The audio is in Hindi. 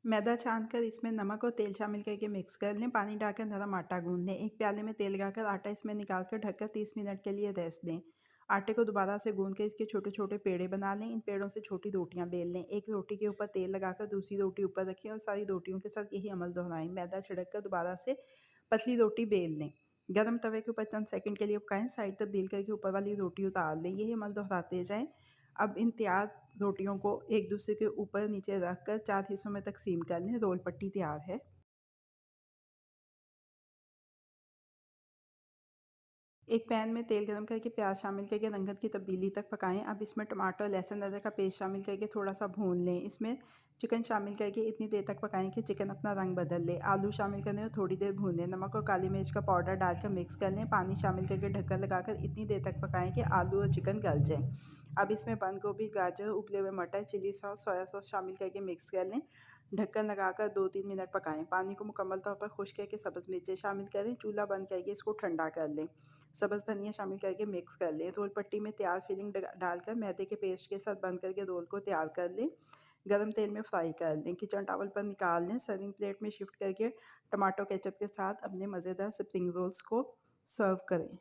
मैदा छान कर इसमें नमक और तेल शामिल करके मिक्स कर लें। पानी डालकर नरम आटा गूंद लें। एक प्याले में तेल लगाकर आटा इसमें निकालकर ढककर 30 मिनट के लिए रेस्ट दें। आटे को दोबारा से गूंद कर इसके छोटे छोटे पेड़े बना लें। इन पेड़ों से छोटी रोटियां बेल लें। एक रोटी के ऊपर तेल लगाकर दूसरी रोटी ऊपर रखें और सारी रोटियों के साथ यही अमल दोहराएं। मैदा छिड़क कर दोबारा से पतली रोटी बेल लें। गरम तवे के ऊपर चंद सेकंड के लिए पकाएं। साइड तब्दील करके ऊपर वाली रोटी उतार लें। यही अमल दोहराते जाएं। अब इन तैयार रोटियों को एक दूसरे के ऊपर नीचे रखकर 4 हिस्सों में तकसीम कर लें। रोल पट्टी तैयार है। एक पैन में तेल गरम करके प्याज शामिल करके रंगत की तब्दीली तक पकाएं। अब इसमें टमाटर लहसुन अदरक का पेस्ट शामिल करके थोड़ा सा भून लें। इसमें चिकन शामिल करके इतनी देर तक पकाएं कि चिकन अपना रंग बदल ले। आलू शामिल करें और थोड़ी देर भूनें। नमक और काली मिर्च का पाउडर डालकर मिक्स कर लें। पानी शामिल करके ढक्कन लगाकर इतनी देर तक पकाएं कि आलू और चिकन गल जाए। अब इसमें बंद गोभी, गाजर, उबले हुए मटर, चिली सॉस, सोया सॉस शामिल करके मिक्स कर लें। ढक्कन लगाकर 2-3 मिनट पकाएं। पानी को मुकम्मल तौर पर खुश्क करके सब्ज़ मिर्चें शामिल करें। चूल्हा बंद करके इसको ठंडा कर लें। सब्ज़ धनिया शामिल करके मिक्स कर लें। रोल पट्टी में तैयार फिलिंग डालकर मैदे के पेस्ट के साथ बंद करके रोल को तैयार कर लें। गरम तेल में फ्राई कर लें। किचन टॉवल पर निकाल लें। सर्विंग प्लेट में शिफ्ट करके टमाटो केचप के साथ अपने मज़ेदार स्प्रिंग रोल्स को सर्व करें।